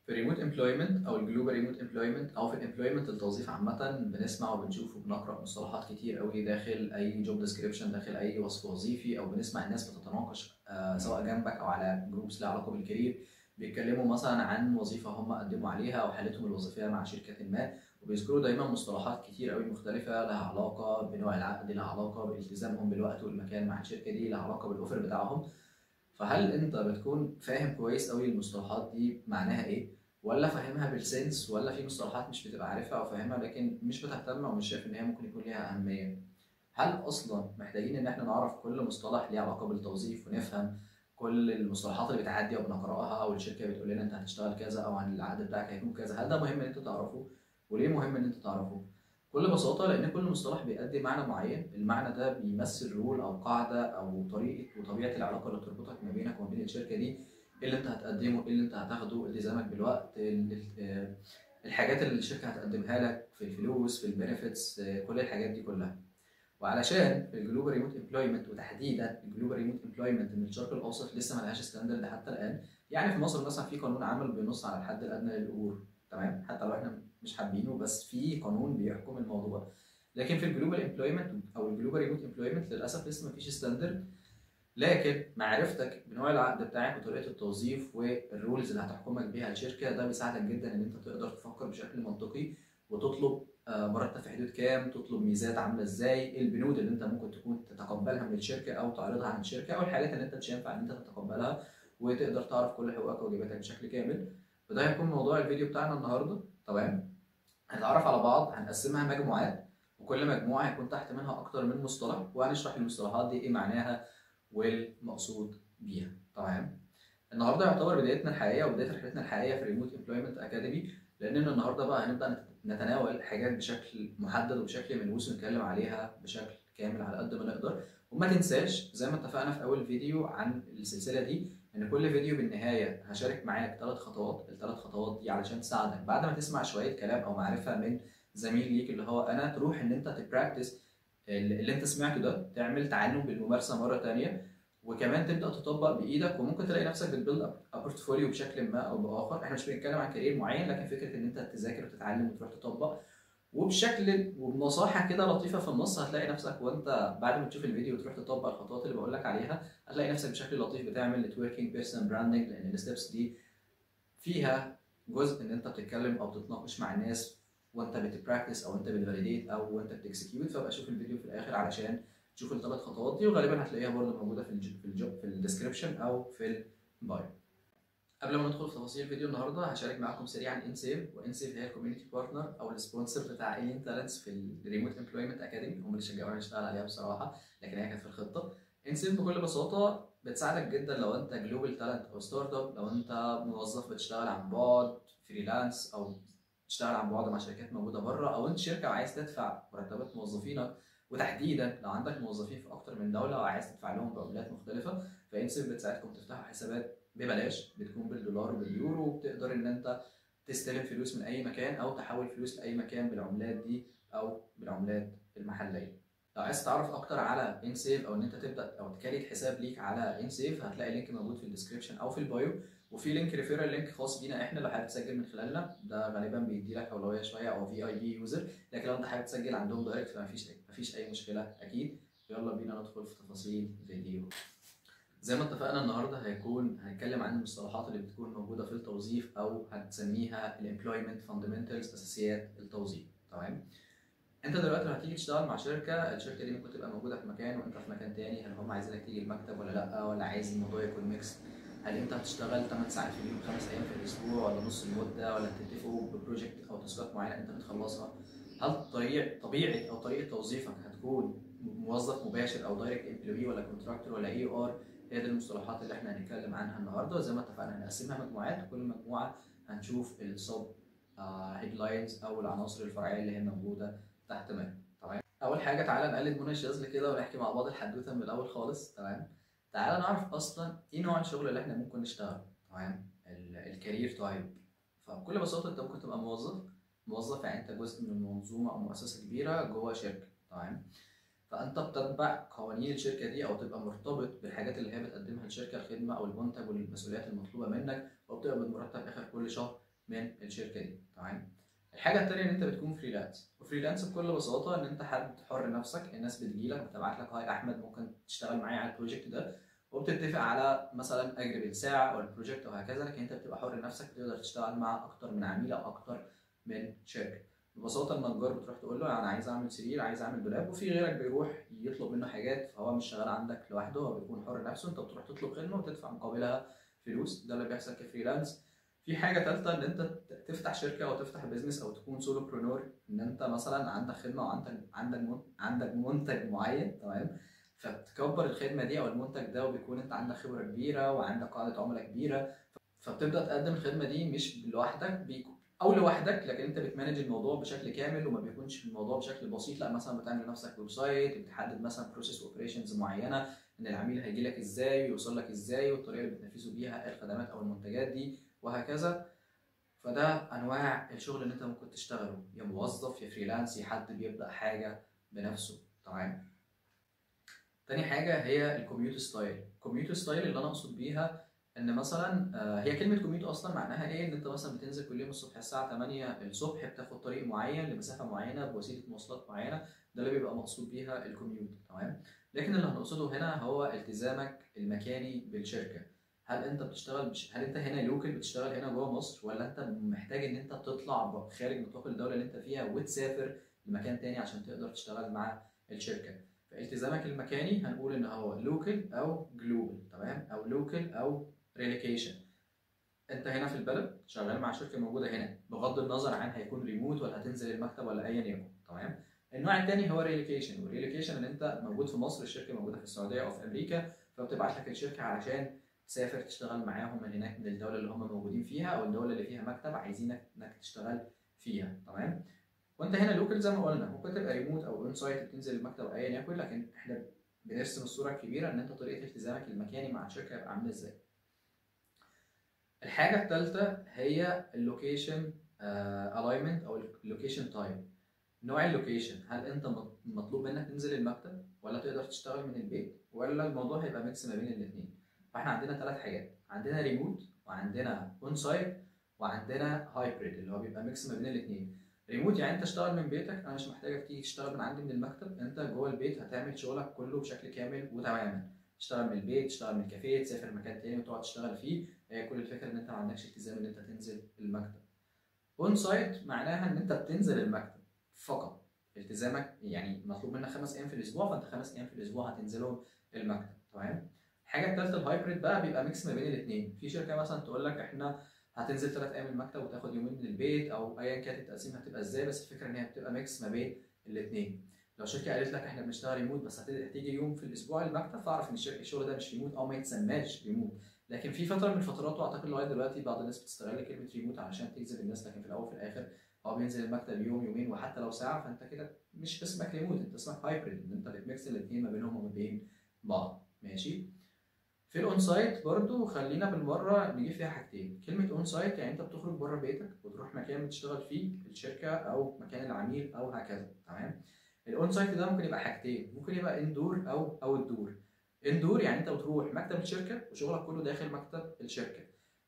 في الريموت امبلويمنت او الجلوبال ريموت امبلويمنت او في الامبلويمنت التوظيف عامه، بنسمع وبنشوف وبنقرا مصطلحات كتير قوي داخل اي جوب ديسكريبشن، داخل اي وصف وظيفي، او بنسمع الناس بتتناقش سواء جنبك او على جروبس لها علاقه بالكارير، بيتكلموا مثلا عن وظيفه هم قدموا عليها او حالتهم الوظيفيه مع شركه ما، وبيذكروا دايما مصطلحات كتير قوي مختلفه لها علاقه بنوع العقد، لها علاقه بالتزامهم بالوقت والمكان مع الشركه دي، لها علاقه بالاوفر بتاعهم. فهل انت بتكون فاهم كويس قوي المصطلحات دي معناها ايه، ولا فاهمها بالسنس، ولا في مصطلحات مش بتبقى عارفها او فاهمها لكن مش بتهتم او مش شايف ان هي ممكن يكون ليها اهميه؟ هل اصلا محتاجين ان احنا نعرف كل مصطلح ليه علاقه بالتوظيف ونفهم كل المصطلحات اللي بتعدي او بنقراها، او الشركه بتقول لنا انت هتشتغل كذا او عن العقد بتاعك هيكون كذا؟ هل ده مهم ان انت تعرفه؟ وليه مهم ان انت تعرفه؟ بكل بساطه لان كل مصطلح بيؤدي معنى معين، المعنى ده بيمثل رول او قاعده او طريقه وطبيعه العلاقه اللي تربطك ما بينك وما بين الشركه دي، ايه اللي انت هتقدمه، ايه اللي انت هتاخده، التزامك بالوقت، الحاجات اللي الشركه هتقدمها لك في الفلوس، في البنفيتس، كل الحاجات دي كلها. وعلشان الجلوبال ريموت امبلويمنت، وتحديدا الجلوبال ريموت امبلويمنت من الشرق الاوسط لسه ما لهاش ستاندرد حتى الان. يعني في مصر مثلا في قانون عمل بينص على الحد الادنى للاجور، تمام، حتى لو احنا مش حابينه بس في قانون بيحكم الموضوع. لكن في الجلوبال امبلويمنت او الجلوبال ريموت امبلويمنت للاسف لسه ما فيش ستاندرد. لكن معرفتك بنوع العقد بتاعك وطريقه التوظيف والرولز اللي هتحكمك بيها الشركه، ده بيساعدك جدا ان انت تقدر تفكر بشكل منطقي وتطلب مرتب في حدود كام، تطلب ميزات عامله ازاي، ايه البنود اللي انت ممكن تكون تتقبلها من الشركه او تعرضها عن الشركه، او الحاجات اللي انت مش هينفع ان انت تتقبلها، وتقدر تعرف كل حقوقك وواجباتك بشكل كامل. وده هيكون موضوع الفيديو بتاعنا النهارده. تمام، هنتعرف على بعض، هنقسمها مجموعات، وكل مجموعه هيكون تحت منها اكتر من مصطلح، وهنشرح المصطلحات دي ايه معناها والمقصود بيها. تمام، النهارده يعتبر بدايتنا الحقيقيه وبدايه رحلتنا الحقيقيه في ريموت امبلويمنت اكاديمي، لاننا النهارده بقى هنبدا نتناول حاجات بشكل محدد وبشكل ملموس ونتكلم عليها بشكل كامل على قد ما نقدر. وما تنساش زي ما اتفقنا في اول فيديو عن السلسله دي، ان كل فيديو بالنهايه هشارك معاك 3 خطوات، ال3 خطوات دي علشان تساعدك بعد ما تسمع شويه كلام او معرفه من زميل ليك اللي هو انا، تروح ان انت تبراكتس اللي انت سمعته ده، تعمل تعلم بالممارسه مره ثانيه، وكمان تبدا تطبق بايدك، وممكن تلاقي نفسك بتبيلد اب بورتفوليو بشكل ما او باخر. احنا مش بنتكلم عن كارير معين، لكن فكره ان انت تذاكر وتتعلم وتروح تطبق، وبشكل وبنصائح كده لطيفه في النص، هتلاقي نفسك وانت بعد ما تشوف الفيديو وتروح تطبق الخطوات اللي بقول لك عليها، هتلاقي نفسك بشكل لطيف بتعمل نتوركينج، بيرسون براندنج، لان الستبس دي فيها جزء ان انت بتتكلم او تتناقش مع الناس وانت بتبراكتس او انت بتفاليديت او وانت بتكسكيوت. فبقى شوف الفيديو في الاخر علشان تشوف ال3 خطوات دي، وغالبا هتلاقيها برضه موجوده في الديسكربشن او في البايو. قبل ما ندخل في تفاصيل الفيديو النهارده، هشارك معاكم سريعا انسيف. وانسيف هي الكوميونتي بارتنر او السبونسر بتاع الين تالنتس في الريموت امبلويمنت اكاديمي، هم اللي شجعونا نشتغل عليها بصراحه، لكن هي كانت في الخطه. انسيف بكل بساطه بتساعدك جدا لو انت جلوبال تالنت او ستارت اب، لو انت موظف بتشتغل عن بعد فريلانس، او تشتغل عن بعد مع شركات موجوده بره، او انت شركه وعايز تدفع مرتبات موظفينك، وتحديدا لو عندك موظفين في اكتر من دوله وعايز تدفع لهم بعملات مختلفه، فانسيف بتساعدكم تفتحوا حسابات ببلاش، بتكون بالدولار وباليورو، وبتقدر ان انت تستلم فلوس من اي مكان او تحول فلوس لاي مكان بالعملات دي او بالعملات المحليه. لو عايز تعرف اكتر على انسيف او ان انت تبدا او تكريت حساب ليك على انسيف، هتلاقي لينك موجود في الديسكربشن او في البايو، وفي لينك ريفيرال لينك خاص بينا احنا لو حابب تسجل من خلالنا، ده غالبا بيدي لك اولويه شويه او في اي بي يوزر، لكن لو انت حابب تسجل عندهم دايركت فمفيش اي مشكله اكيد. يلا بينا ندخل في تفاصيل الفيديو. زي ما اتفقنا النهارده هنتكلم عن المصطلحات اللي بتكون موجوده في التوظيف، او هتسميها الامبلويمنت فاندمنتالز، اساسيات التوظيف. تمام، انت دلوقتي لو هتيجي تشتغل مع الشركه دي ممكن تبقى موجوده في مكان وانت في مكان تاني. هل هم عايزينك تيجي المكتب ولا لا، ولا عايز الموضوع يكون ميكس؟ هل انت هتشتغل 8 ساعات في اليوم 5 ايام في الاسبوع، ولا نص المده، ولا بتتفقوا ببروجكت او تاسكات معينه انت بتخلصها؟ هل طبيعه او طريقه توظيفك هتكون موظف مباشر او دايركت امبلوي، ولا كونتراكتور، ولا اي ار؟ هي دي المصطلحات اللي احنا هنتكلم عنها النهارده. وزي ما اتفقنا هنقسمها مجموعات، وكل مجموعه هنشوف السب هيدلاينز او العناصر الفرعيه اللي هي موجوده تحت منها. تمام، اول حاجه تعالى نقلد منى الشاذلي كده ونحكي مع بعض الحدوته من الاول خالص. تمام، تعالى نعرف اصلا ايه نوع الشغل اللي احنا ممكن نشتغله. تمام، الكارير تايب. فبكل بساطه انت ممكن تبقى موظف يعني انت جزء من منظومه او مؤسسه كبيره جوه شركه. تمام، فانت بتتبع قوانين الشركه دي او تبقى مرتبط بالحاجات اللي هي بتقدمها الشركه، الخدمه او المنتج والمسؤوليات المطلوبه منك، وبتقبض مرتب اخر كل شهر. من الشركه دي. تمام. الحاجه الثانيه ان انت بتكون فريلانس، وفريلانس بكل بساطه ان انت حد حر نفسك، الناس بتجيلك بتبعت لك هاي احمد ممكن تشتغل معايا على البروجكت ده، وبتتفق على مثلا اجر بالساعه او البروجكت او هكذا، لكن انت بتبقى حر نفسك، بتقدر تشتغل مع اكتر من عميل او اكتر من شركه. ببساطه النجار بتروح تقول له انا عايز اعمل سرير، عايز اعمل دولاب، وفي غيرك بيروح يطلب منه حاجات، فهو مش شغال عندك لوحده، هو بيكون حر نفسه، انت بتروح تطلب خدمه وتدفع مقابلها فلوس. ده اللي بيحصل كفريلانس. في حاجه ثالثه ان انت تفتح شركه او تفتح بيزنس او تكون سولو برونور، ان انت مثلا عندك خدمه وعندك منتج معين. تمام. فبتكبر الخدمه دي او المنتج ده، وبيكون انت عندك خبره كبيره وعندك قاعده عملاء كبيره، فبتبدا تقدم الخدمه دي مش لوحدك او لوحدك، لكن انت بتمانج الموضوع بشكل كامل، وما بيكونش الموضوع بشكل بسيط. لا، مثلا بتعمل لنفسك ويب سايت، بتحدد مثلا بروسيس اوبريشنز معينه، ان العميل هيجي لك ازاي ويوصل لك ازاي، والطريقه اللي بتنفذه بيها الخدمات او المنتجات دي وهكذا. فده انواع الشغل اللي انت ممكن تشتغله، يا موظف يا فريلانس يا حد بيبدا حاجه بنفسه. تمام. تاني حاجه هي الكوميوت ستايل. الكوميوت ستايل اللي انا اقصد بيها ان مثلا هي كلمه كوميوت اصلا معناها ايه؟ ان انت مثلا بتنزل كل يوم الصبح الساعه 8 الصبح، بتاخد طريق معين لمسافه معينه بوسيله مواصلات معينه، ده اللي بيبقى مقصود بيها الكوميوت. تمام. لكن اللي هنقصده هنا هو التزامك المكاني بالشركه. هل انت بتشتغل هل انت هنا لوكال بتشتغل هنا جوه مصر، ولا انت محتاج ان انت تطلع خارج نطاق الدوله اللي انت فيها وتسافر لمكان تاني عشان تقدر تشتغل مع الشركه؟ فالتزامك المكاني هنقول ان هو لوكال او جلوبال. تمام. او لوكال او ريلوكيشن. انت هنا في البلد شغال مع شركه موجوده هنا، بغض النظر عن هيكون ريموت ولا هتنزل المكتب ولا ايا يكن. تمام. النوع الثاني هو ريلوكيشن، والريلوكيشن ان انت موجود في مصر، الشركه موجوده في السعوديه او في امريكا، فبتبعت لك الشركه علشان تسافر تشتغل معاهم من هناك، من الدوله اللي هم موجودين فيها او الدوله اللي فيها مكتب عايزينك انك تشتغل فيها. تمام. وانت هنا لوكال زي ما قلنا، ممكن تبقى ريموت او اون سايت بتنزل المكتب ايا يكن، لكن احنا بنرسم الصوره الكبيره ان انت طريقه التزامك المكاني مع الشركه يبقى عامل ازاي. الحاجه الثالثه هي اللوكيشن الاينمنت او اللوكيشن تايب. نوع اللوكيشن، هل انت مطلوب منك تنزل المكتب، ولا تقدر تشتغل من البيت، ولا الموضوع هيبقى ميكس ما بين الاثنين؟ فاحنا عندنا ثلاث حاجات، عندنا ريموت وعندنا اون سايت وعندنا هايبريد اللي هو بيبقى ميكس ما بين الاثنين. ريموت يعني انت تشتغل من بيتك، انا مش محتاجك تيجي تشتغل من عندي من المكتب، انت جوه البيت هتعمل شغلك كله بشكل كامل وتماما، تشتغل من البيت، تشتغل من الكافيه، تسافر مكان تاني وتقعد تشتغل فيه. هي كل الفكره ان انت ما عندكش التزام ان انت تنزل المكتب. اون سايت معناها ان انت بتنزل المكتب فقط، التزامك يعني مطلوب منك 5 ايام في الاسبوع، فانت 5 ايام في الاسبوع هتنزلهم المكتب. تمام. الحاجه الثالثه الهايبريد بقى، بيبقى ميكس ما بين الاثنين. في شركه مثلا تقول لك احنا هتنزل 3 ايام المكتب وتاخد يومين من البيت، او ايا كانت التقسيم هتبقى ازاي، بس الفكره ان هي بتبقى ميكس ما بين الاثنين. لو شركه قالت لك احنا بنشتغل ريموت بس هتيجي يوم في الاسبوع المكتب، فاعرف ان الشغل ده مش ريموت او ما يتسماش ريموت. لكن في فتره من الفترات، واعتقد لغايه دلوقتي بعض الناس بتستغل كلمه ريموت علشان تجذب الناس، لكن في الاول وفي الاخر هو بينزل المكتب يوم يومين وحتى لو ساعه، فانت كده مش اسمك ريموت، انت اسمك هايبريد، ان انت بتميكس الاثنين ما بينهم وما بين بعض. ماشي. في الاون سايت برضو خلينا بالمره نجيب فيها حاجتين. كلمه اون سايت يعني انت بتخرج بره بيتك وتروح مكان بتشتغل فيه الشركه او مكان العميل او هكذا. تمام. الاون سايت ده ممكن يبقى حاجتين، ممكن يبقى اندور او اوت دور. اندور يعني انت بتروح مكتب الشركه وشغلك كله داخل مكتب الشركه.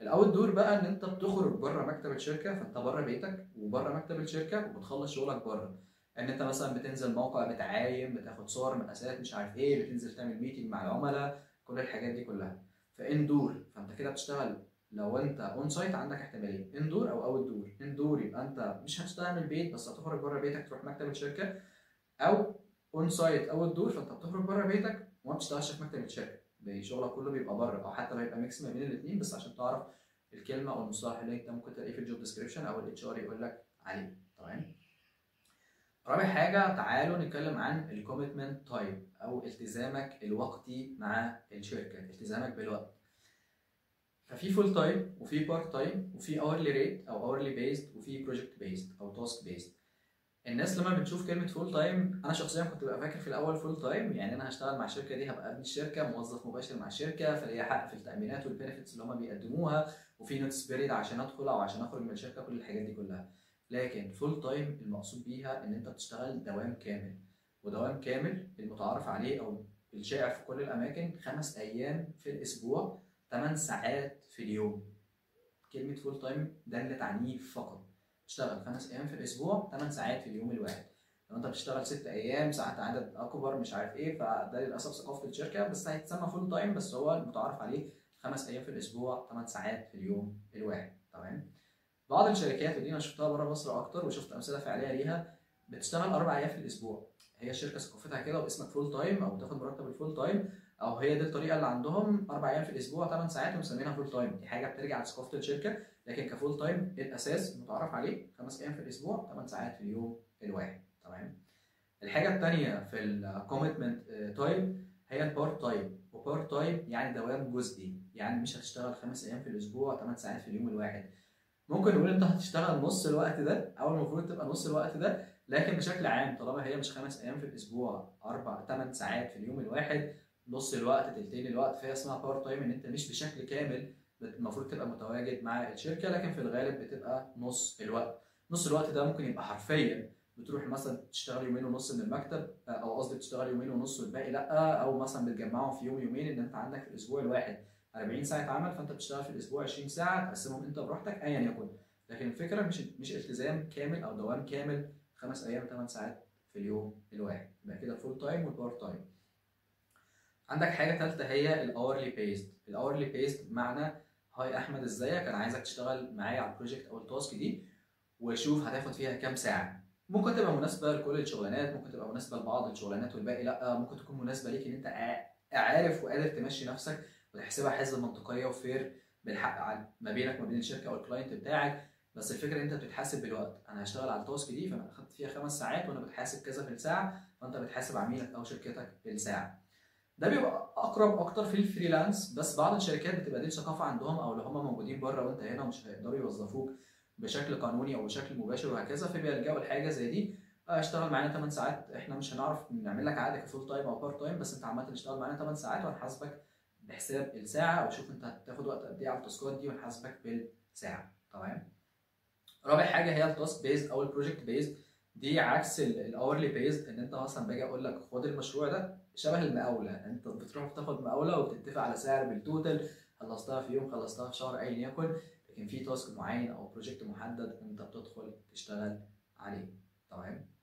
الاوت دور بقى ان انت بتخرج بره مكتب الشركه، فانت بره بيتك وبره مكتب الشركه وبتخلص شغلك بره. ان انت مثلا بتنزل موقع بتعاين، بتاخد صور مقاسات مش عارف ايه، بتنزل تعمل ميتنج مع العملاء، كل الحاجات دي كلها. فاندور فانت كده بتشتغل. لو انت اون سايت عندك احتمالين، اندور او اوت دور. اندور يبقى انت مش هتشتغل من البيت بس هتخرج بره بيتك تروح مكتب الشركه، او اون سايت اوت دور فانت بتخرج بره بيتك وما بتشتغلش في مكتب الشركه، شغلك كله بيبقى بره، او حتى بيبقى ميكس ما بين الاثنين، بس عشان تعرف الكلمه او المصطلح اللي انت ممكن تلاقيه في الجوب ديسكربشن او الاتش ار يقول لك عليه. تمام. رابع حاجه تعالوا نتكلم عن الكوميتمنت تايب او التزامك الوقتي مع الشركه، التزامك بالوقت. ففي فول تايم وفي بارت تايم وفي اورلي ريت او اورلي بيزد وفي بروجكت بيزد او تاسك بيزد. الناس لما بتشوف كلمه فول تايم، انا شخصيا كنت ببقى فاكر في الاول فول تايم يعني انا هشتغل مع الشركه دي، هبقى ابن الشركه، موظف مباشر مع الشركه، فليا حق في التامينات والبينفيتس اللي هم بيقدموها، وفي نوتس بيريد عشان ادخل او عشان اخرج من الشركه، كل الحاجات دي كلها. لكن فول تايم المقصود بيها ان انت بتشتغل دوام كامل، ودوام كامل المتعارف عليه او الشائع في كل الاماكن 5 ايام في الاسبوع، 8 ساعات في اليوم. كلمه فول تايم ده اللي تعنيه فقط تشتغل 5 ايام في الاسبوع 8 ساعات في اليوم الواحد. لو انت بتشتغل 6 ايام ساعات عدد اكبر مش عارف ايه، فده للاسف ثقافه الشركه، بس هيتسمى فول تايم، بس هو المتعارف عليه 5 ايام في الاسبوع 8 ساعات في اليوم الواحد. تمام. بعض الشركات ودي انا شفتها بره مصر اكتر وشفت امثله فعليه ليها بتشتغل 4 ايام في الاسبوع. هي الشركه ثقافتها كده واسمك فول تايم او بتاخد مرتب الفول تايم، او هي دي الطريقه اللي عندهم 4 ايام في الاسبوع 8 ساعات ومسمينها فول تايم. دي حاجه بترجع لثقافه الشركه، لكن كفول تايم الاساس المتعارف عليه 5 ايام في الاسبوع 8 ساعات في اليوم الواحد. تمام. الحاجه الثانيه في الكوميتمنت تايم هي البارت تايم. وبارت تايم يعني دوام جزئي، يعني مش هتشتغل 5 ايام في الاسبوع 8 ساعات في اليوم الواحد. ممكن نقول انت هتشتغل نص الوقت ده او المفروض تبقى نص الوقت ده، لكن بشكل عام طالما هي مش 5 ايام في الاسبوع 8 ساعات في اليوم الواحد، نص الوقت تلتين الوقت، فهي اسمها بارت تايم، ان انت مش بشكل كامل المفروض تبقى متواجد مع الشركه، لكن في الغالب بتبقى نص الوقت. نص الوقت ده ممكن يبقى حرفيا بتروح مثلا تشتغل يومين ونص من المكتب، او قصدي بتشتغل يومين ونص والباقي لا، او مثلا بتجمعهم في يوم يومين، ان انت عندك في الاسبوع الواحد 40 ساعه عمل، فانت بتشتغل في الاسبوع 20 ساعه تقسمهم انت براحتك ايا يكن. لكن الفكره مش التزام كامل او دوام كامل 5 ايام 8 ساعات في اليوم الواحد. يبقى كده فول تايم والبارت تايم. عندك حاجه ثالثه هي الاورلي بيست. الاورلي بيست بمعنى هاي احمد ازيك، انا عايزك تشتغل معايا على البروجكت او التاسك دي وشوف هتاخد فيها كام ساعه. ممكن تبقى مناسبه لكل الشغلانات، ممكن تبقى مناسبه لبعض الشغلانات والباقي لا، ممكن تكون مناسبه ليك ان انت عارف وقادر تمشي نفسك وتحسبها حسبه منطقيه وفير بالحق ما بينك وما بين الشركه او الكلاينت بتاعك. بس الفكره ان انت بتتحاسب بالوقت، انا هشتغل على التاسك دي فانا اخدت فيها 5 ساعات وانا بتحاسب كذا في الساعه، فانت بتحاسب عميلك او شركتك في الساعه. ده بيبقى اقرب اكتر في الفريلانس، بس بعض الشركات بتبقى دي الثقافه عندهم، او لو هم موجودين بره وانت هنا ومش هيقدروا يوظفوك بشكل قانوني او بشكل مباشر وهكذا، فبيلجأوا لحاجه زي دي. اشتغل معانا 8 ساعات، احنا مش هنعرف نعمل لك عقد كفول تايم او بارت تايم، بس انت عامه اشتغل معانا 8 ساعات وهنحاسبك بحساب الساعه، وشوف انت هتاخد وقت قد ايه على التاسكات دي ونحاسبك بالساعه. تمام. رابع حاجه هي التاسك بيز او البروجكت بيز. دي عكس الاورلي بيز، ان انت مثلا باجي اقول لك خد المشروع ده شبه المقاوله، انت بتروح تاخد مقاوله وبتتفق على سعر بالتوتال، خلصتها في يوم خلصتها في شهر ايا يكن، لكن في تاسك معين او بروجكت محدد انت بتدخل تشتغل عليه. تمام.